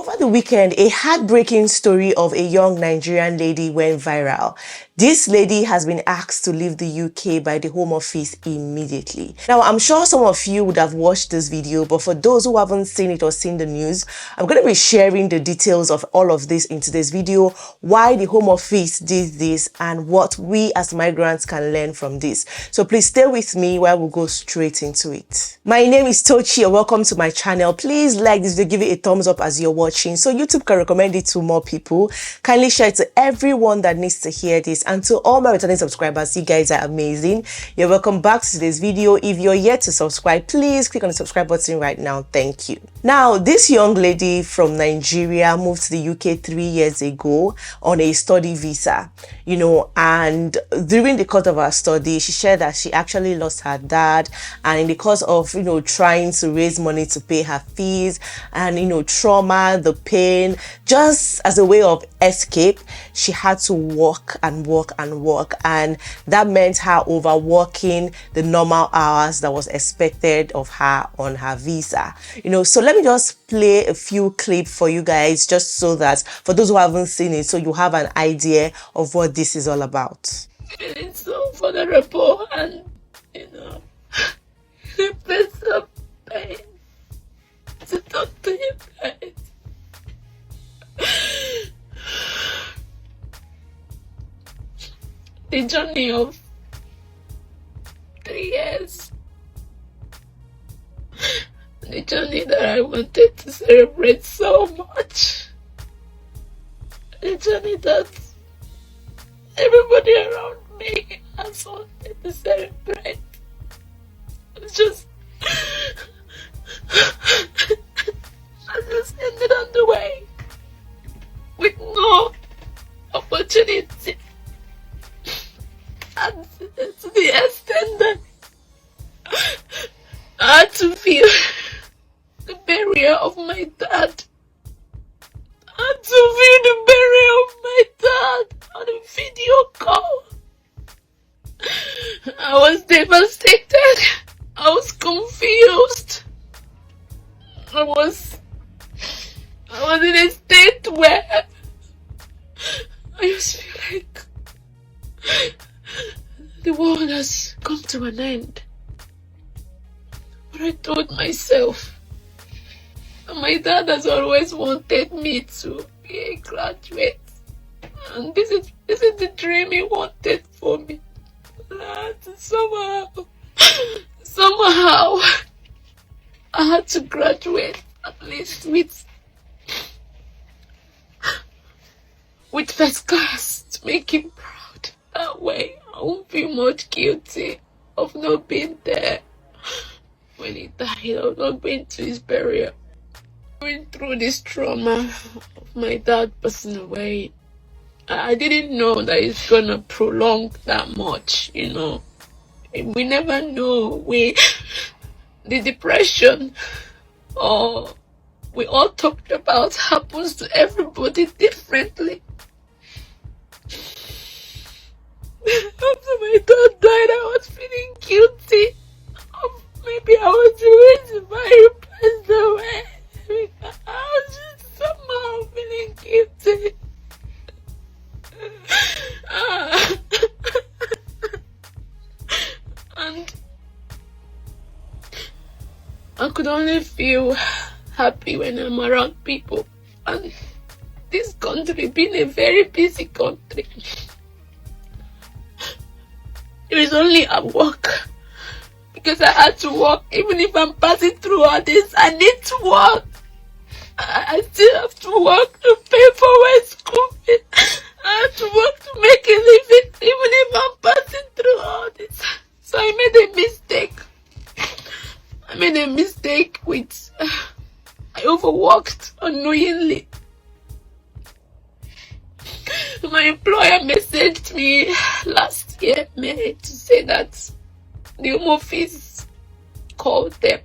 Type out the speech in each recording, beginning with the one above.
Over the weekend, a heartbreaking story of a young Nigerian lady went viral. This lady has been asked to leave the UK by the Home Office immediately. Now, I'm sure some of you would have watched this video, but for those who haven't seen it or seen the news, I'm going to be sharing the details of all of this in today's video, why the Home Office did this, and what we as migrants can learn from this. So please stay with me while we go straight into it. My name is Tochi and welcome to my channel. Please like this video, give it a thumbs up as you're watching so YouTube can recommend it to more people. Kindly share it to everyone that needs to hear this. And to all my returning subscribers, you guys are amazing. You're welcome back to today's video. If you're yet to subscribe, please click on the subscribe button right now. Thank you. Now, this young lady from Nigeria moved to the UK 3 years ago on a study visa, and during the course of her study, she shared that she actually lost her dad, and in the course of, trying to raise money to pay her fees and, trauma, the pain, just as a way of escape, she had to work and work and work, and that meant her overworking the normal hours that was expected of her on her visa. So let me just play a few clips for you guys, just so that for those who haven't seen it, so you have an idea of what this is all about. It's so vulnerable, and it's so pain to talk to you guys. The journey of 3 years, the journey that I wanted to celebrate so much, the journey that everybody around me has wanted to celebrate. It's just I just ended on the way with no opportunity, and to the extent that I had to feel the barrier of my dad. I had to feel the barrier of my dad on a video call. I was devastated. I was confused. I was in a state where I just feel like the world has come to an end. But I told myself, my dad has always wanted me to be a graduate, and this is the dream he wanted for me. Somehow, I had to graduate, at least with first class, to make him proud. That way, I won't feel much guilty of not being there when he died, of not being to his burial. Going through this trauma of my dad passing away, I didn't know that it's gonna prolong that much, We never know. The depression, or we all talked about, happens to everybody differently. After my dad died, I was feeling guilty. Maybe I was the reason why he passed away. I was just somehow feeling guilty. And I could only feel happy when I'm around people. And this country being a very busy country, it was only at work, because I had to work. Even if I'm passing through all this, I need to work. I still have to work to pay for my school fees. I have to work to make a living, even if I'm passing through all this. So I made a mistake. I overworked unknowingly. My employer messaged me last year, May, to say that the Home Office called them.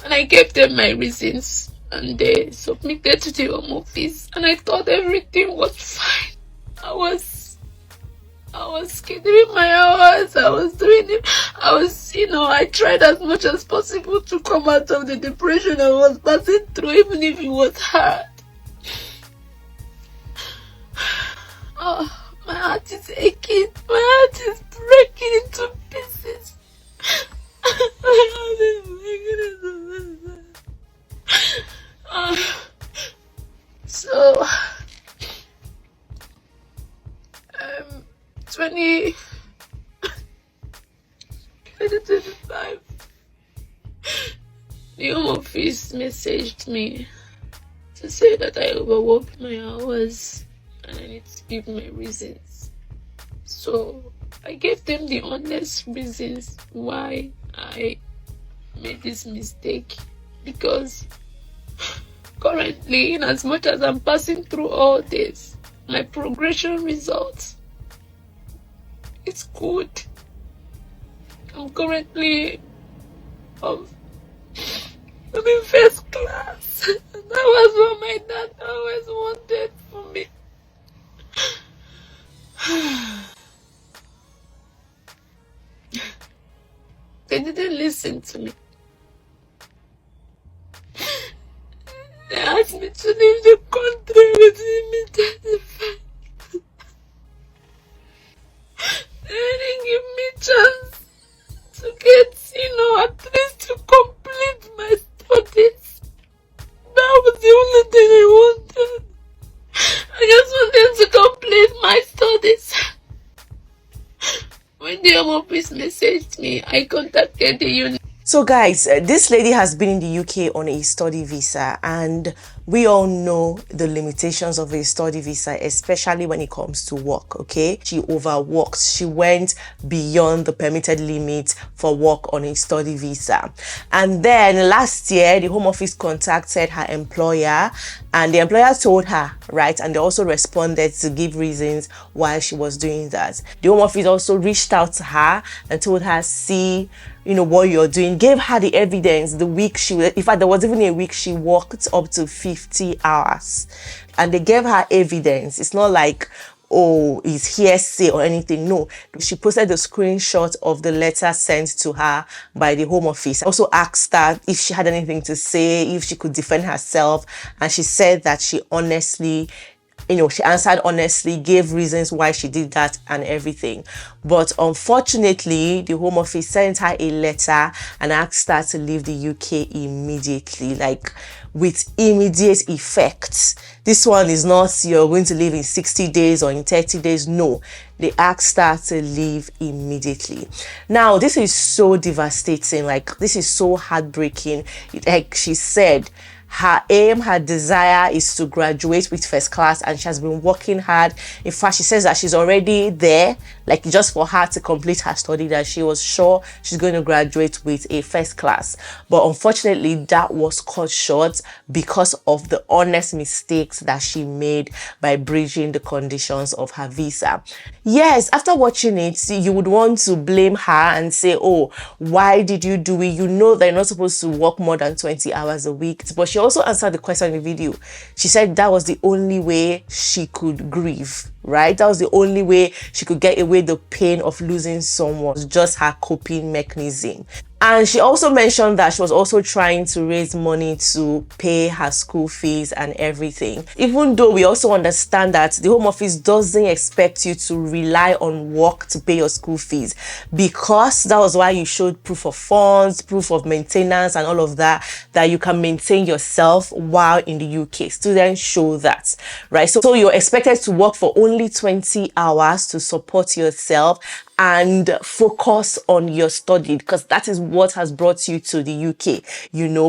And I gave them my reasons, and they submitted to the Home Office, and I thought everything was fine. I was I was scheduling my hours, I was doing it, I tried as much as possible to come out of the depression I was passing through, even if it was hard. Oh, my heart is aching, my heart is breaking into pieces. So, 2025, the Home Office messaged me to say that I overworked my hours and I need to give my reasons. So I gave them the honest reasons why I made this mistake, because currently, in as much as I'm passing through all this, my progression results, it's good. I'm currently I'm in first class. That was what my dad always wanted for me. They didn't listen to me. They asked me to leave the country with immediate effect. They didn't give me chance to get, at least to complete my studies. That was the only thing I wanted. I just wanted to complete my studies. When the Home Office messaged me, I contacted the union. So guys, this lady has been in the UK on a study visa, and we all know the limitations of a study visa, especially when it comes to work, okay? She overworked. She went beyond the permitted limit for work on a study visa. And then last year, the Home Office contacted her employer, and the employer told her, right? And they also responded to give reasons why she was doing that. The Home Office also reached out to her and told her, see, what you're doing, gave her the evidence. The week in fact, there was even a week she worked up to 50 hours, and they gave her evidence. It's not like, oh, it's hearsay or anything. No, she posted a screenshot of the letter sent to her by the Home Office. Also asked her if she had anything to say, if she could defend herself, and she said that she honestly, she answered honestly, gave reasons why she did that and everything. But unfortunately, the Home Office sent her a letter and asked her to leave the UK immediately, like with immediate effect. This one is not you're going to leave in 60 days or in 30 days. No, they asked her to leave immediately. Now, this is so devastating. Like, this is so heartbreaking. Like she said, her aim, her desire is to graduate with first class, and she has been working hard. In fact, she says that she's already there, like just for her to complete her study, that she was sure she's going to graduate with a first class. But unfortunately, that was cut short because of the honest mistakes that she made by breaching the conditions of her visa. Yes, after watching it, you would want to blame her and say, oh, why did you do it? You know that you're not supposed to work more than 20 hours a week. But she also answered the question in the video. She said that was the only way she could grieve, right? That was the only way she could get away the pain of losing someone. It was just her coping mechanism. And she also mentioned that she was also trying to raise money to pay her school fees and everything. Even though we also understand that the Home Office doesn't expect you to rely on work to pay your school fees, because that was why you showed proof of funds, proof of maintenance and all of that, that you can maintain yourself while in the UK. Students show that, right? So you're expected to work for only 20 hours to support yourself and focus on your study, because that is what has brought you to the UK,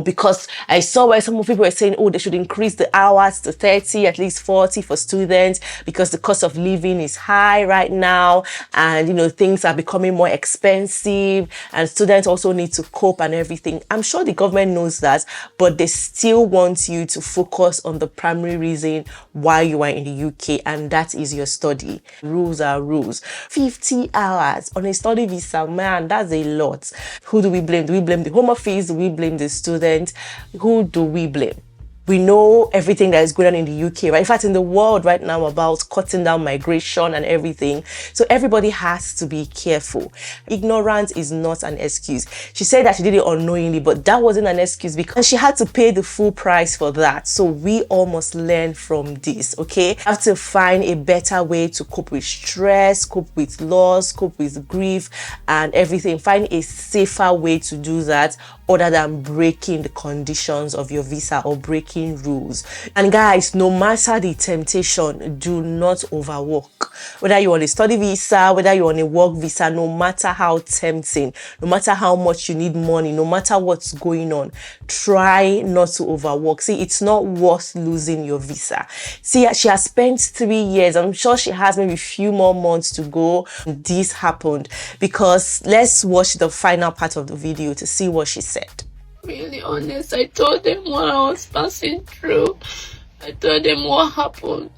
because I saw where some people were saying, oh, they should increase the hours to 30, at least 40 for students, because the cost of living is high right now, and things are becoming more expensive, and students also need to cope and everything. I'm sure the government knows that, but they still want you to focus on the primary reason why you are in the UK, and that is your study. Rules are rules. 50 hours on a study visa, man, that's a lot. Who do we blame? Do we blame the Home Office? Do we blame the student? Who do we blame? We know everything that is going on in the UK, right? In fact, in the world right now about cutting down migration and everything. So everybody has to be careful. Ignorance is not an excuse. She said that she did it unknowingly, but that wasn't an excuse because she had to pay the full price for that. So we all must learn from this, okay? Have to find a better way to cope with stress, cope with loss, cope with grief and everything. Find a safer way to do that other than breaking the conditions of your visa or breaking rules. And guys, no matter the temptation, do not overwork. Whether you're on a study visa, whether you're on a work visa, no matter how tempting, no matter how much you need money, no matter what's going on, try not to overwork. See, it's not worth losing your visa. See, she has spent 3 years. I'm sure she has maybe a few more months to go. This happened because let's watch the final part of the video to see what she said. Really honest, I told them what I was passing through. I told them what happened.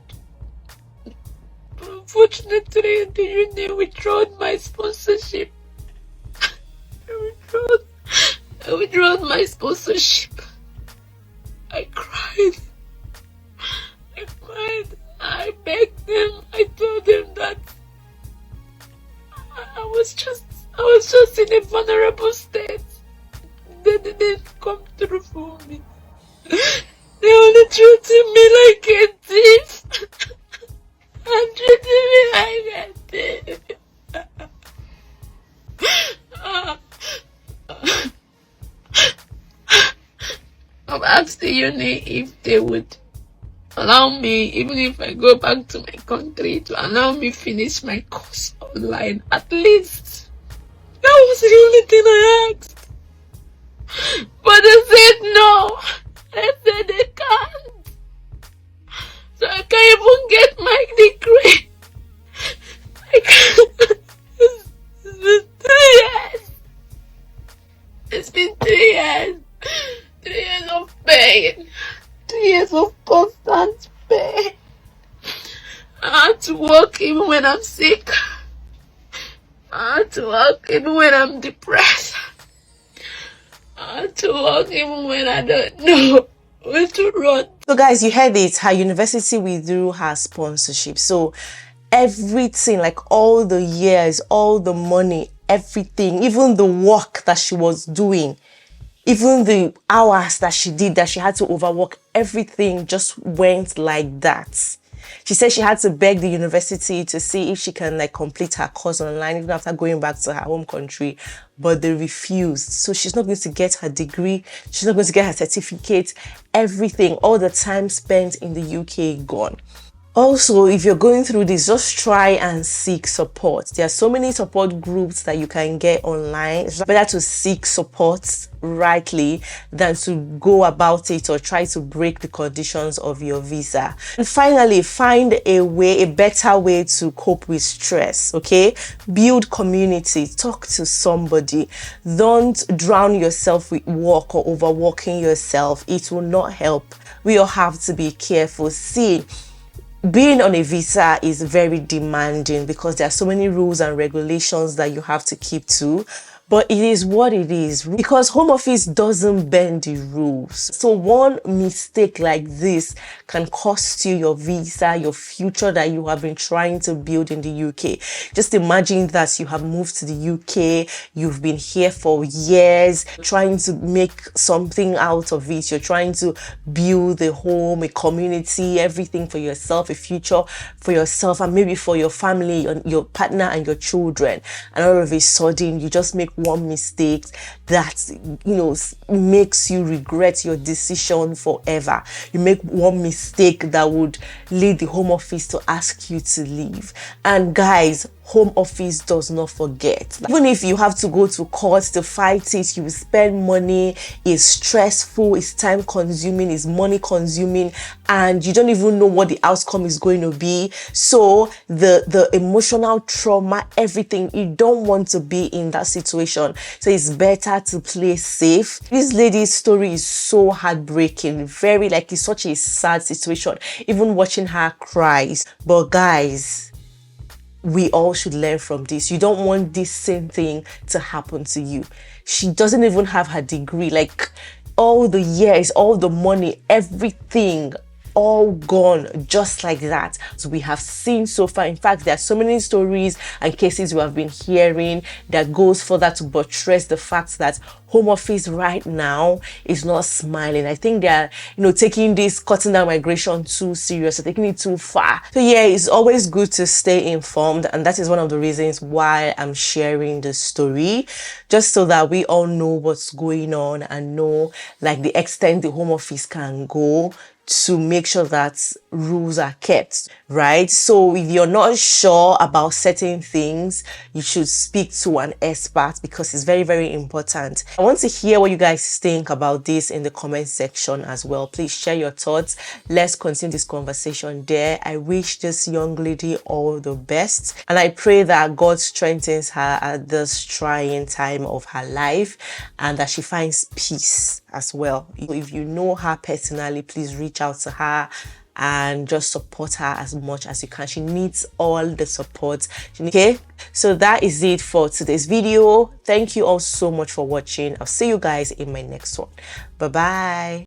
Unfortunately, the union withdrew my sponsorship. I withdrew my sponsorship. I cried. I begged them. I told them that I was just in a vulnerable state. They didn't come through for me. They only treated me like a thief. And treating me like a thief. I've asked the union if they would allow me, even if I go back to my country, to allow me finish my course online at least. That was the only thing I asked. But they said no. They said they can't. So I can't even get my degree. I can't. It's been 3 years. It's been 3 years. 3 years of pain. 2 years of constant pain. I had to work even when I'm sick. I had to work even when I'm depressed. I had to work even when I don't know where to run. So guys, you heard it. Her university withdrew her sponsorship. So everything, like all the years, all the money, everything, even the work that she was doing, even the hours that she did, that she had to overwork, everything just went like that. She said she had to beg the university to see if she can like complete her course online even after going back to her home country, but they refused. So she's not going to get her degree, she's not going to get her certificate, everything, all the time spent in the UK gone. Also, if you're going through this, just try and seek support. There are so many support groups that you can get online. It's better to seek support rightly than to go about it or try to break the conditions of your visa. And finally, find a better way to cope with stress, okay? Build community, talk to somebody. Don't drown yourself with work or overworking yourself. It will not help. We all have to be careful. See, being on a visa is very demanding because there are so many rules and regulations that you have to keep to. But it is what it is because Home Office doesn't bend the rules. So one mistake like this can cost you your visa, your future that you have been trying to build in the UK. Just imagine that you have moved to the UK, you've been here for years, trying to make something out of it. You're trying to build a home, a community, everything for yourself, a future for yourself, and maybe for your family, your partner and your children. And all of a sudden, you just make one mistake that, you know, makes you regret your decision forever. You make one mistake that would lead the Home Office to ask you to leave. And guys, Home Office does not forget. Even if you have to go to court to fight it, you will spend money. It's stressful, it's time consuming, it's money consuming, and you don't even know what the outcome is going to be. So the emotional trauma, everything, you don't want to be in that situation. So it's better to play safe. This lady's story is so heartbreaking, very, like, it's such a sad situation, even watching her cries. But guys, we all should learn from this. You don't want this same thing to happen to you. She doesn't even have her degree. Like, all the years, all the money, everything, all gone just like that. So we have seen so far. In fact, there are so many stories and cases we have been hearing that goes further to buttress the fact that Home Office right now is not smiling. I think they are, taking this cutting down migration too serious, taking it too far. So yeah, it's always good to stay informed, and that is one of the reasons why I'm sharing the story, just so that we all know what's going on and know like the extent the Home Office can go to make sure that rules are kept, right? So if you're not sure about certain things, you should speak to an expert, because it's very, very important. I want to hear what you guys think about this in the comment section as well. Please share your thoughts. Let's continue this conversation there. I wish this young lady all the best, and I pray that God strengthens her at this trying time of her life, and that she finds peace as well. If you know her personally, please reach out to her and just support her as much as you can. She needs all the support. Okay, so that is it for today's video. Thank you all so much for watching. I'll see you guys in my next one. Bye bye.